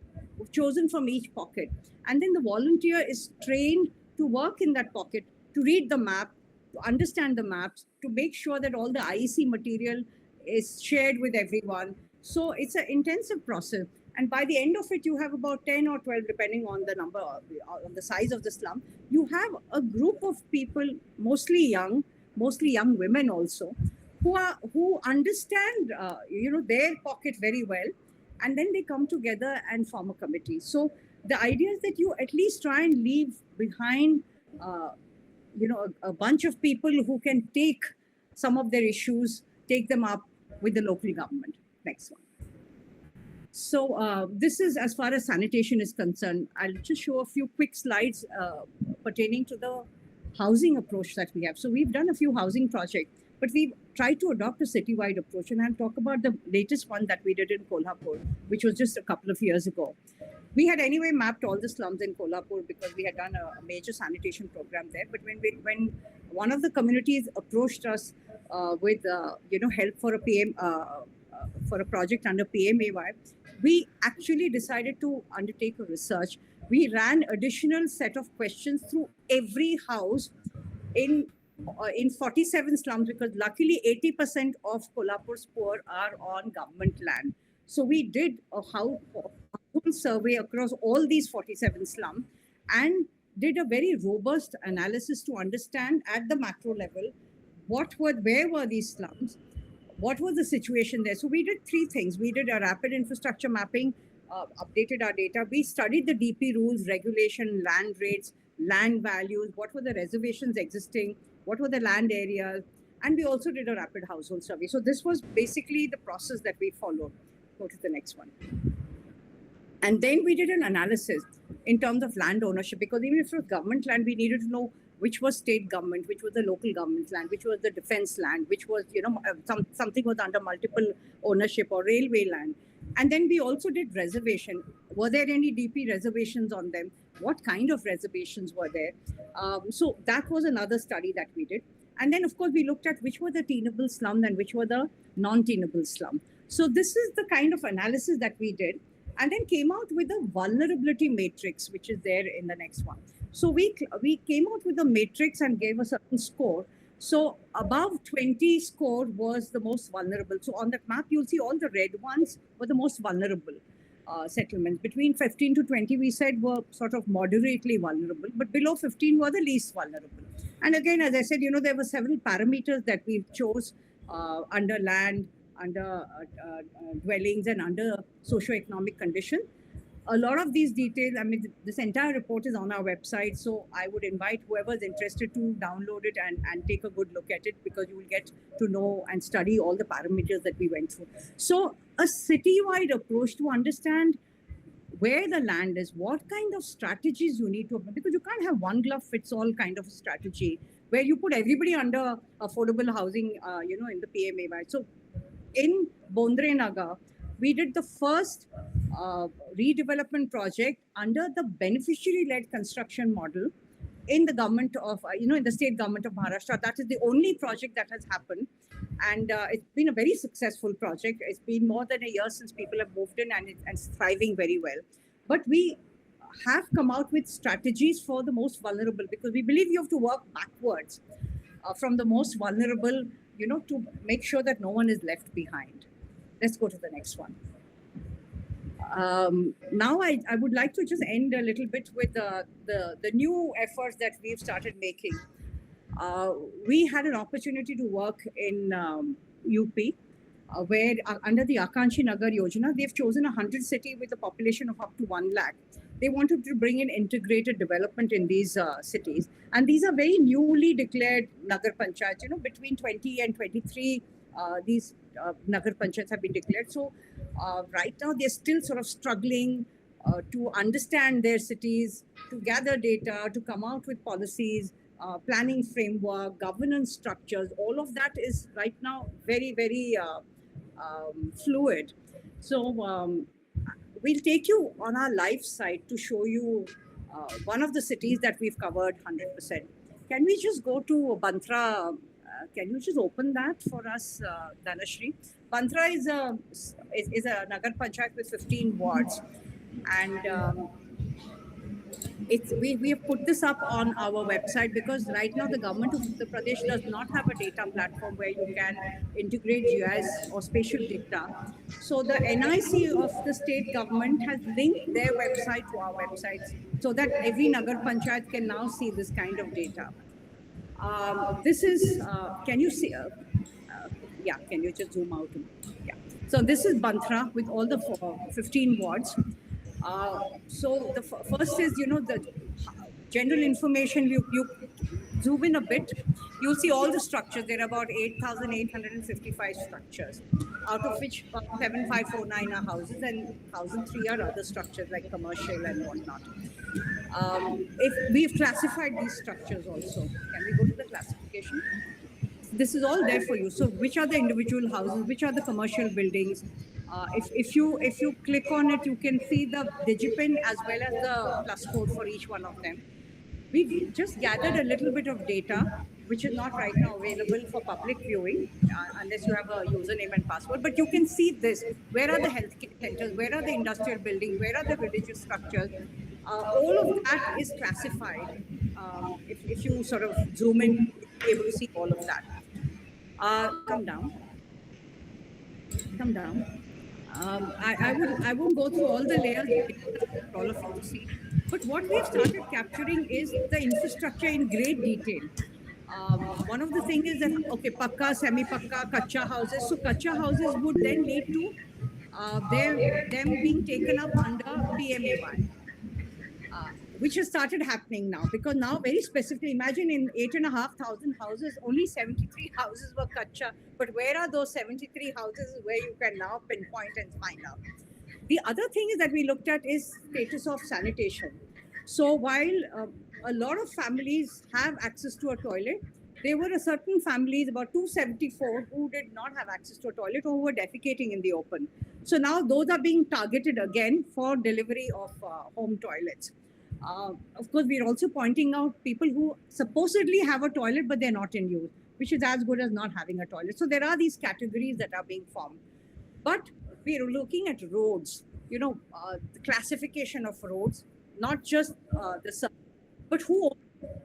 chosen from each pocket. And then the volunteer is trained to work in that pocket, to read the map, to understand the maps, to make sure that all the IEC material is shared with everyone. So it's an intensive process. And by the end of it, you have about 10 or 12, depending on the number, on the size of the slum. You have a group of people, mostly young women also, who understand, their pocket very well. And then they come together and form a committee. So the idea is that you at least try and leave behind, a bunch of people who can take some of their issues, take them up with the local government. Next one. So this is as far as sanitation is concerned. I'll just show a few quick slides pertaining to the housing approach that we have. So we've done a few housing projects, but we've tried to adopt a citywide approach. And I'll talk about the latest one that we did in Kolhapur, which was just a couple of years ago. We had anyway mapped all the slums in Kolhapur because we had done a major sanitation program there. But when one of the communities approached us with help for a PM for a project under PMAY, we actually decided to undertake a research we ran additional set of questions through every house in 47 slums, because luckily 80% of Kolhapur's poor are on government land. So we did a household survey across all these 47 slums and did a very robust analysis to understand at the macro level where were these slums, what was the situation there. So we did three things. We did a rapid infrastructure mapping, updated our data. We studied the DP rules, regulation, land rates, land values, what were the reservations existing, what were the land areas, and we also did a rapid household survey. So this was basically the process that we followed. Go to the next one. And then we did an analysis in terms of land ownership, because even if it was government land, we needed to know which was state government, which was the local government land, which was the defense land, which was, something was under multiple ownership, or railway land. And then we also did reservation. Were there any DP reservations on them? What kind of reservations were there? So that was another study that we did. And then, of course, we looked at which were the tenable slums and which were the non-tenable slums. So this is the kind of analysis that we did, and then came out with a vulnerability matrix, which is there in the next one. So we came out with a matrix and gave a certain score. So above 20 score was the most vulnerable. So on that map, you'll see all the red ones were the most vulnerable settlements. Between 15 to 20, we said, were sort of moderately vulnerable, but below 15 were the least vulnerable. And again, as I said, there were several parameters that we chose under land, under dwellings, and under socioeconomic condition. A lot of these details, this entire report is on our website, so I would invite whoever's interested to download it and take a good look at it, because you will get to know and study all the parameters that we went through. So a city-wide approach to understand where the land is, what kind of strategies you need to, because you can't have one glove fits all kind of a strategy where you put everybody under affordable housing, in the PMAY. So in Bondre Nagar, we did the first redevelopment project under the beneficiary-led construction model in the government of, in the state government of Maharashtra. That is the only project that has happened. And it's been a very successful project. It's been more than a year since people have moved in, and it's thriving very well. But we have come out with strategies for the most vulnerable, because we believe you have to work backwards from the most vulnerable, to make sure that no one is left behind. Let's go to the next one. Now I would like to just end a little bit with the new efforts that we've started making. We had an opportunity to work in UP, where under the Akanshi Nagar Yojana, they've chosen 100 cities with a population of up to 1 lakh. They wanted to bring in integrated development in these cities. And these are very newly declared Nagar Panchayats, between 20 and 23, these Nagar Panchayats have been declared. So right now they're still sort of struggling to understand their cities, to gather data, to come out with policies, planning framework, governance structures. All of that is right now very, very fluid. So we'll take you on our live site to show you one of the cities that we've covered 100%. Can we just go to Bantra? Can you just open that for us, Dhanashri? Bantra is a Nagar Panchayat with 15 wards. And we have put this up on our website, because right now the government of Uttar Pradesh does not have a data platform where you can integrate GIS or spatial data. So the NIC of the state government has linked their website to our website, so that every Nagar Panchayat can now see this kind of data. This is, can you see? Yeah, can you just zoom out? Yeah. So this is Bantra with all the 15 wards. So the first is, the general information. You zoom in a bit, you'll see all the structures. There are about 8,855 structures, out of which 7,549 are houses and 1,003 are other structures like commercial and whatnot. If we've classified these structures also, can we go to the classification? This is all there for you. So which are the individual houses, which are the commercial buildings? If you click on it, you can see the digipin as well as the plus code for each one of them. We've just gathered a little bit of data, which is not right now available for public viewing, unless you have a username and password. But you can see this. Where are the healthcare centers? Where are the industrial buildings? Where are the religious structures? All of that is classified. If you sort of zoom in, you'll be able to see all of that. Come down. Come down. I won't go through all the layers for all of you to see. But what we've started capturing is the infrastructure in great detail. One of the things is that, okay, pakka, semi-pakka, kacha houses. So kacha houses would then lead to them being taken up under PMAY. Which has started happening now, because now very specifically, imagine in 8,500 houses, only 73 houses were kacha. But where are those 73 houses where you can now pinpoint and find out? The other thing is that we looked at is status of sanitation. So while a lot of families have access to a toilet, there were a certain families, about 274, who did not have access to a toilet or who were defecating in the open. So now those are being targeted again for delivery of home toilets. Of course, we're also pointing out people who supposedly have a toilet, but they're not in use, which is as good as not having a toilet. So there are these categories that are being formed. But we're looking at roads, the classification of roads, not just but who owns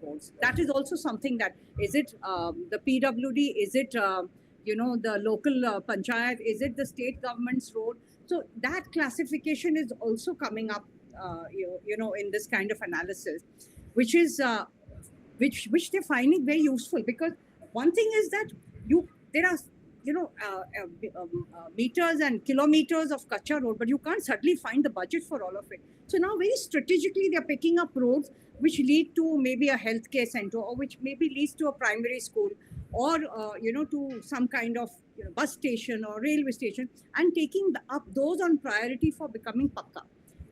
roads. That is also something that, is it the PWD, is it, the local panchayat, is it the state government's road? So that classification is also coming up, in this kind of analysis, which is, which they're finding very useful, because one thing is that there are meters and kilometers of kacha road, but you can't suddenly find the budget for all of it. So now very strategically they're picking up roads which lead to maybe a healthcare center, or which maybe leads to a primary school, or to some kind of bus station or railway station, and taking up those on priority for becoming pakka.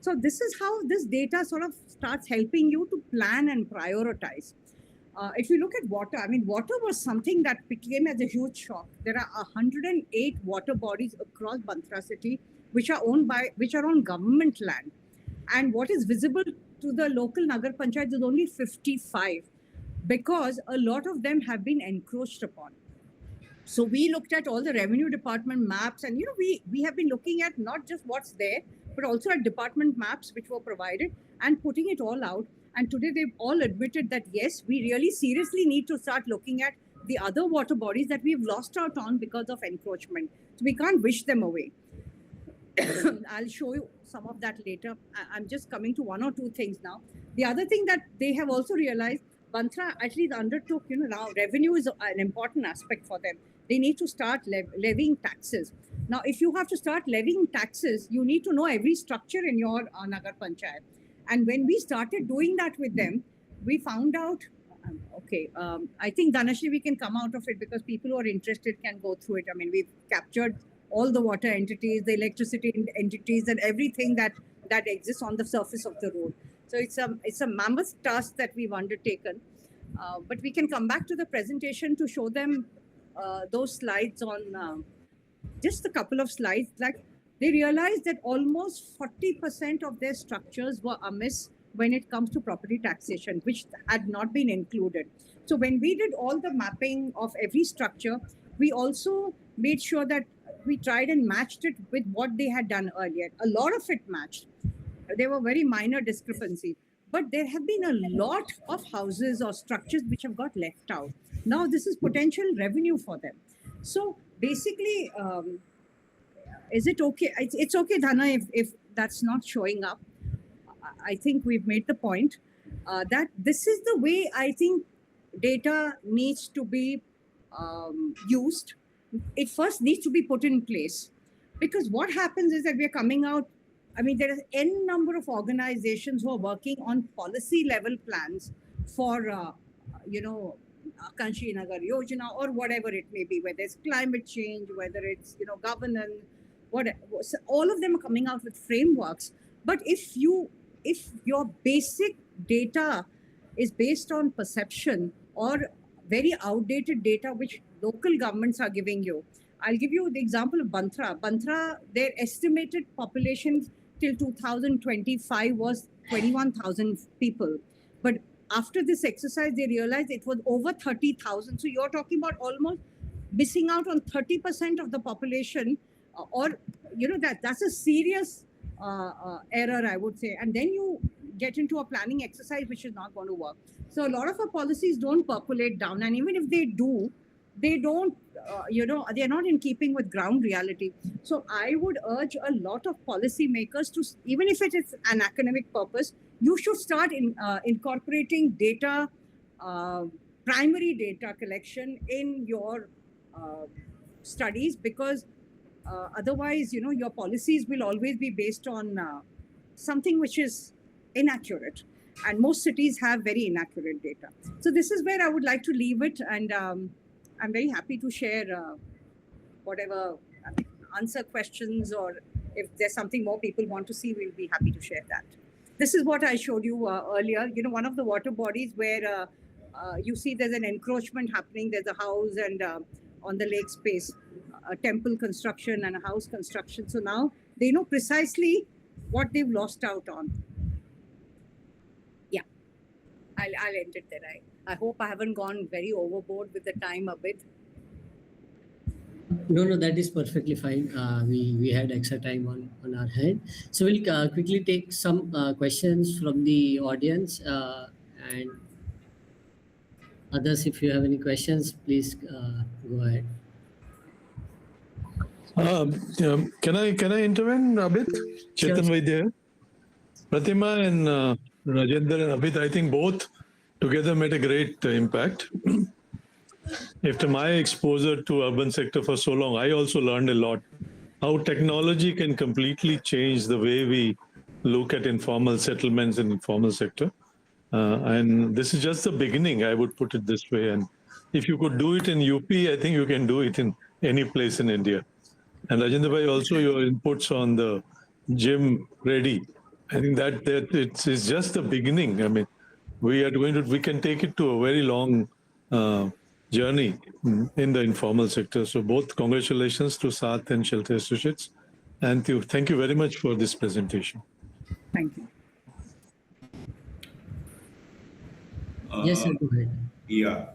So this is how this data sort of starts helping you to plan and prioritize. If you look at water, water was something that became as a huge shock. There are 108 water bodies across Bantra city, which are on government land. And what is visible to the local Nagar Panchayat is only 55, because a lot of them have been encroached upon. So we looked at all the revenue department maps, and we have been looking at not just what's there, but also at department maps which were provided, and putting it all out. And today they've all admitted that, yes, we really seriously need to start looking at the other water bodies that we've lost out on because of encroachment. So we can't wish them away. I'll show you some of that later. I'm just coming to one or two things now. The other thing that they have also realized, Bantra at least undertook, now revenue is an important aspect for them. They need to start levying taxes. Now, if you have to start levying taxes, you need to know every structure in your Nagar Panchayat. And when we started doing that with them, we found out, I think, Dhanashri, we can come out of it, because people who are interested can go through it. We've captured all the water entities, the electricity entities, and everything that exists on the surface of the road. So it's a mammoth task that we've undertaken. But we can come back to the presentation to show them those slides on just a couple of slides. Like, they realized that almost 40% of their structures were amiss when it comes to property taxation, which had not been included. So when we did all the mapping of every structure, we also made sure that we tried and matched it with what they had done earlier. A lot of it matched. There were very minor discrepancies, but there have been a lot of houses or structures which have got left out. Now this is potential revenue for them. So basically, is it okay? It's okay, Dhana, if that's not showing up. I think we've made the point that this is the way I think data needs to be used. It first needs to be put in place, because what happens is that we're coming out. There is n number of organizations who are working on policy level plans for, Akanshi Nagar Yojana, or whatever it may be, whether it's climate change, whether it's, governance, whatever. So all of them are coming out with frameworks. But if your basic data is based on perception or very outdated data which local governments are giving you, I'll give you the example of Bantra. Bantra, their estimated population till 2025 was 21,000 people. But after this exercise, they realized it was over 30,000. So you're talking about almost missing out on 30% of the population, or that's a serious error, I would say. And then get into a planning exercise which is not going to work. So a lot of our policies don't percolate down, and even if they do, they don't, they're not in keeping with ground reality. So I would urge a lot of policymakers to, even if it is an academic purpose, you should start incorporating data, primary data collection in your studies, because otherwise, your policies will always be based on something which is inaccurate. And most cities have very inaccurate data. So this is where I would like to leave it. And I'm very happy to share whatever, answer questions, or if there's something more people want to see, we'll be happy to share that. This is what I showed you earlier. One of the water bodies where you see there's an encroachment happening. There's a house, and on the lake space, a temple construction and a house construction. So now they know precisely what they've lost out on. Yeah, I'll end it there. I hope I haven't gone very overboard with the time a bit. No, that is perfectly fine. We had extra time on our hand. So we'll quickly take some questions from the audience, and others, if you have any questions, please go ahead. Can I intervene a bit? Chetan Vaidya. Pratima and Rajendra and Abhit, I think both together made a great impact. After my exposure to urban sector for so long, I also learned a lot how technology can completely change the way we look at informal settlements and informal sector. And this is just the beginning, I would put it this way. And if you could do it in UP, I think you can do it in any place in India. And Rajendra Bhai, also your inputs on the gym ready. I think that it's just the beginning. I mean, we can take it to a very long journey in the informal sector. So both congratulations to Saath and Shelter Associates. And thank you very much for this presentation. Thank you. Yes, sir, go ahead. Yeah.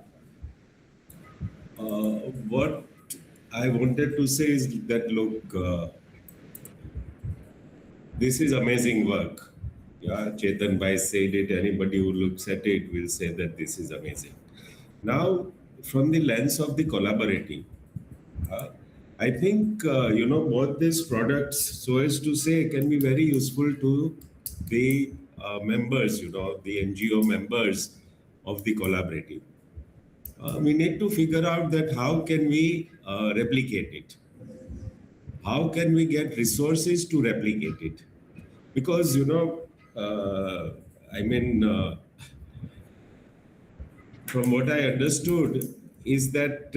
What I wanted to say is that, look, this is amazing work. Yeah, Chetan Bhai said it. Anybody who looks at it will say that this is amazing. Now, from the lens of the collaborative, I think, both these products, so as to say, can be very useful to the members, the NGO members of the collaborative. We need to figure out that how can we replicate it? How can we get resources to replicate it? Because, from what I understood is that,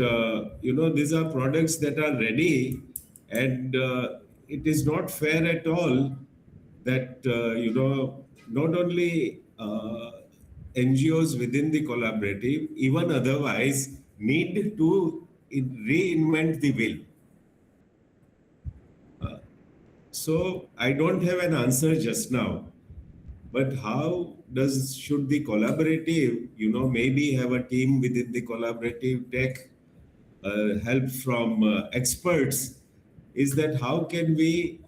these are products that are ready, and it is not fair at all that, not only NGOs within the collaborative, even otherwise, need to reinvent the wheel. So I don't have an answer just now, but how should the collaborative, maybe have a team within the collaborative, take help from experts, is that how can we,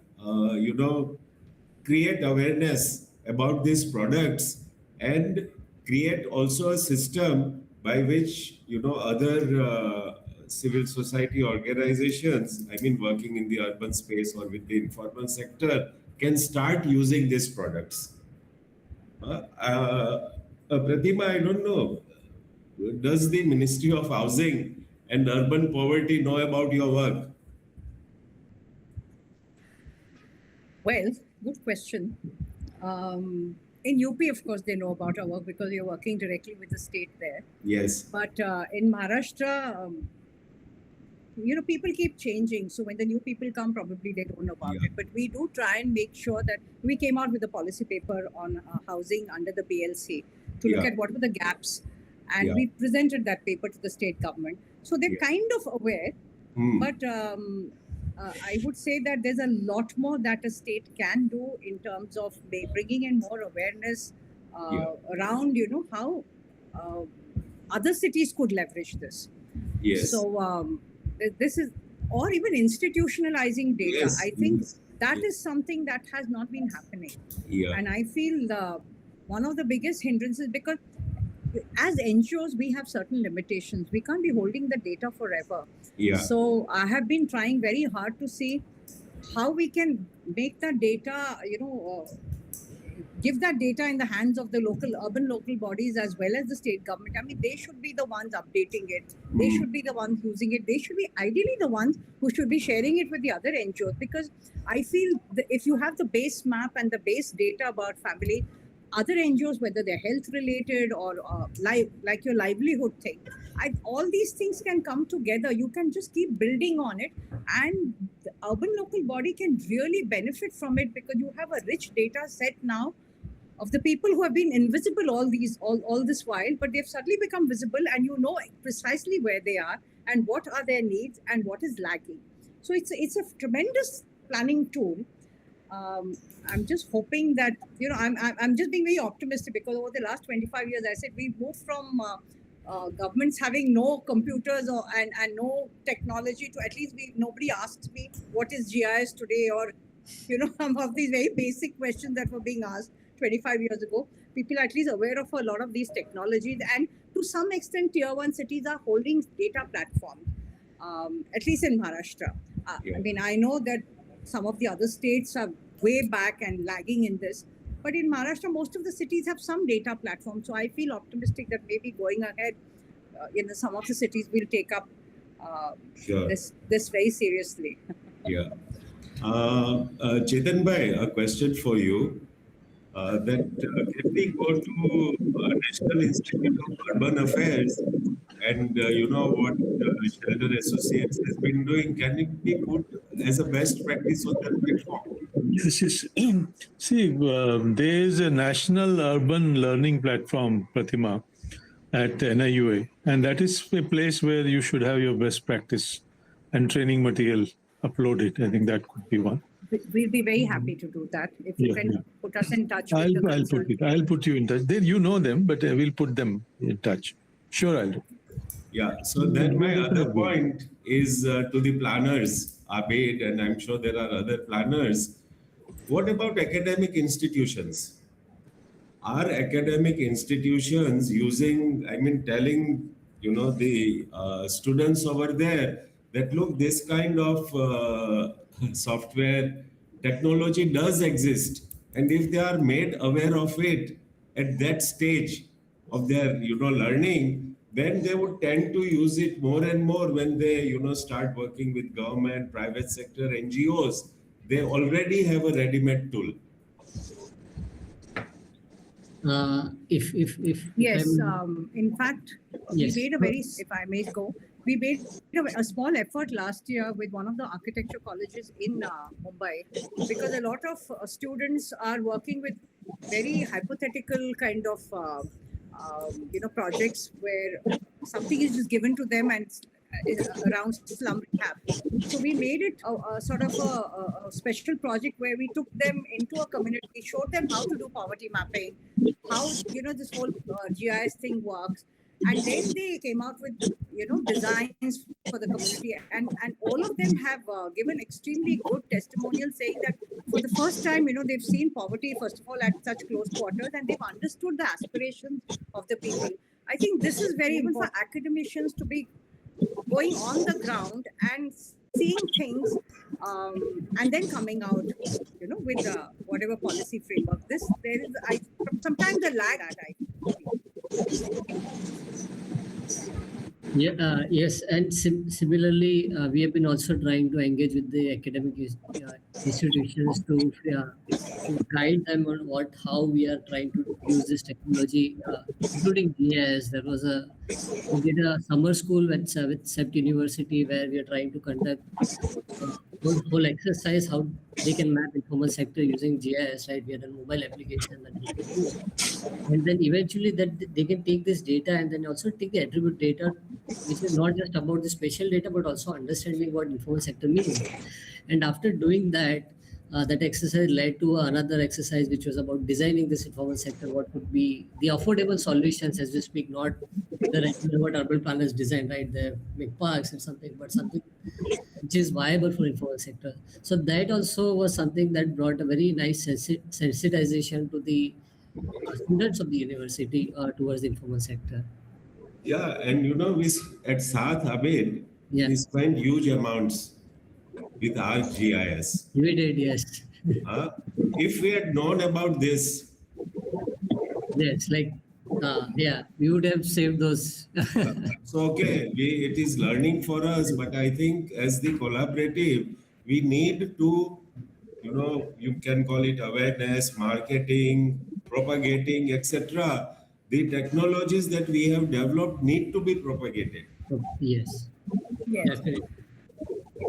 create awareness about these products and create also a system by which, other civil society organizations, working in the urban space or with the informal sector, can start using these products. Pratima, I don't know, does the Ministry of Housing and Urban Poverty know about your work? Well, good question. In UP, of course, they know about our work because you're working directly with the state there. Yes. But in Maharashtra, people keep changing. So when the new people come, probably they don't know about it. But we do try and make sure that we came out with a policy paper on housing under the PLC to look at what were the gaps. And we presented that paper to the state government. So they're kind of aware. But I would say that there's a lot more that a state can do in terms of bringing in more awareness around, how other cities could leverage this. Yes. So this is, or even institutionalizing data. I think that is something that has not been happening. And I feel one of the biggest hindrances, because as NGOs, we have certain limitations. We can't be holding the data forever. Yeah. So I have been trying very hard to see how we can make that data, give that data in the hands of the urban local bodies as well as the state government. I mean, they should be the ones updating it. They should be the ones using it. They should be ideally the ones who should be sharing it with the other NGOs, because I feel that if you have the base map and the base data about family, other NGOs, whether they're health related or like your livelihood thing, all these things can come together. You can just keep building on it, and the urban local body can really benefit from it, because you have a rich data set now of the people who have been invisible all this while, but they've suddenly become visible, and you know precisely where they are and what are their needs and what is lacking. So it's a tremendous planning tool. I'm just hoping that, I'm just being very optimistic, because over the last 25 years, I said we moved from governments having no computers and no technology to at least nobody asked me what is GIS today, or some of these very basic questions that were being asked 25 years ago. People are at least aware of a lot of these technologies, and to some extent tier 1 cities are holding data platforms, at least in Maharashtra. I mean, I know that some of the other states are way back and lagging in this, but in Maharashtra, most of the cities have some data platform. So I feel optimistic that maybe going ahead, some of the cities will take up this very seriously. Yeah. Chetan bhai, a question for you. Can we go to National Institute of Urban Affairs and what Shelter Associates has been doing? Can it be put as a best practice on that platform? Yes. See, there is a national urban learning platform, Pratima, at NIUA, and that is a place where you should have your best practice and training material uploaded. I think that could be one. We'll be very happy to do that. If you can put us in touch with I'll put you in touch. You know them, but I will put them in touch. Sure, I'll do. Yeah. So then my other point is to the planners, Abid, and I'm sure there are other planners. What about academic institutions? Are academic institutions telling, the students over there that, look, this kind of software technology does exist. And if they are made aware of it at that stage of their, learning, then they would tend to use it more and more when they, start working with government, private sector, NGOs. They already have a ready-made tool. In fact, we made a very, if I may go, we made a small effort last year with one of the architecture colleges in Mumbai, because a lot of students are working with very hypothetical kind of, projects where something is just given to them and around slum rehab. So we made it a sort of a special project where we took them into a community, showed them how to do poverty mapping, how this whole GIS thing works, and then they came out with designs for the community, and all of them have given extremely good testimonials saying that for the first time they've seen poverty first of all at such close quarters, and they've understood the aspirations of the people. I think this is very important for academicians to be going on the ground and seeing things, and then coming out, with whatever policy framework. Sometimes a lag at Yes, and similarly, we have been also trying to engage with the academic institutions to guide them on how we are trying to use this technology, including GIS. We did a summer school with SEPT University where we are trying to conduct whole exercise how they can map informal sector using GIS. Right, we had a mobile application that they can use, and then eventually that they can take this data and then also take the attribute data, which is not just about the spatial data but also understanding what informal sector means. And after doing that, that exercise led to another exercise which was about designing this informal sector, what could be the affordable solutions as we speak, not the regular what urban planners design, right? The big parks and something, but something which is viable for informal sector. So that also was something that brought a very nice sensitization to the students of the university towards the informal sector. Yeah, and we at Saath Abed, Yeah. we spent huge amounts with ArcGIS. We did, yes. If we had known about this, Yes, like, yeah, we would have saved those. so okay, it is learning for us, but I think as the collaborative, we need to, you can call it awareness, marketing, propagating, etc. The technologies that we have developed need to be propagated. Yes. Yes. Definitely.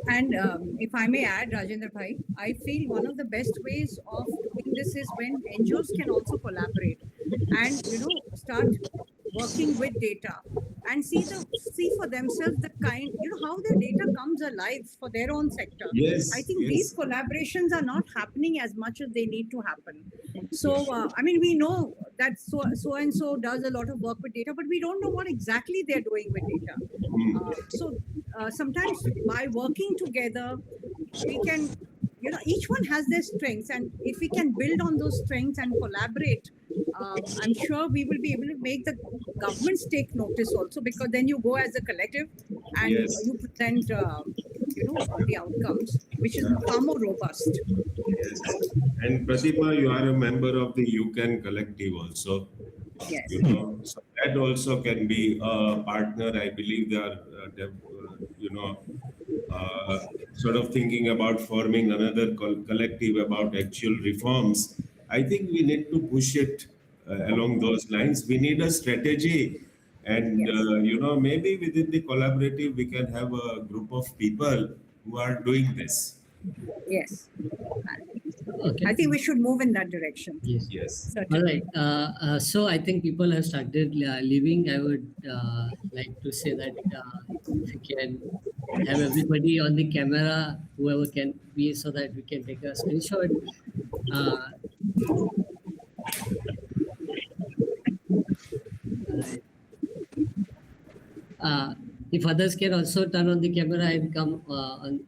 And if I may add, Rajendra Bhai, I feel one of the best ways of doing this is when NGOs can also collaborate and start working with data and see for themselves the kind how the data comes alive for their own sector. Yes, I think yes. these collaborations are not happening as much as they need to happen. So I mean, we know that so and so does a lot of work with data, but we don't know what exactly they're doing with data. So sometimes by working together, we can, each one has their strengths, and if we can build on those strengths and collaborate, I'm sure we will be able to make the governments take notice also, because then you go as a collective and Yes. you present, the outcomes, which is far more robust. Yes. And Pratima, you are a member of the UCAN collective also. Yes. So that also can be a partner. I believe they are, sort of thinking about forming another collective about actual reforms. I think we need to push it along those lines. We need a strategy, and Yes. maybe within the collaborative we can have a group of people who are doing this. Yes. Okay. I think we should move in that direction. Yes. Yes. All Certainly. right. So I think people have started leaving. I would like to say that if we can have everybody on the camera, whoever can be, so that we can take a screenshot. Uh, right. If others can also turn on the camera and come on.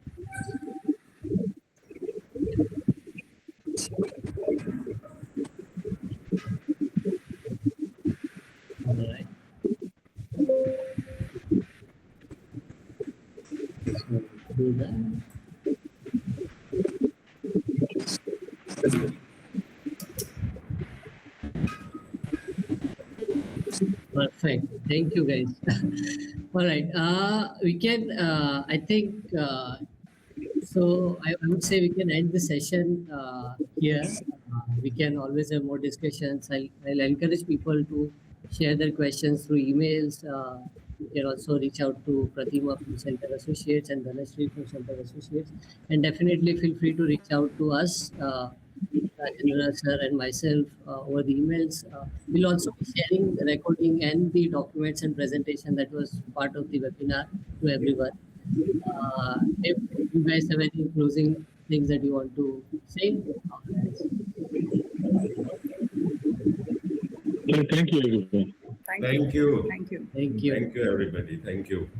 All right. So do that. Perfect. Thank you, guys. All right. We can. I think. So I would say we can end the session here. We can always have more discussions. I'll encourage people to share their questions through emails. You can also reach out to Pratima from Center Associates and Dhanashree from Center Associates. And definitely feel free to reach out to us, Rajendra sir and myself, over the emails. We'll also be sharing the recording and the documents and presentation that was part of the webinar to everyone. If you guys have any closing things that you want to say. Thank you, everyone. Thank Thank you. Thank you. Thank you. Thank you, everybody. Thank you.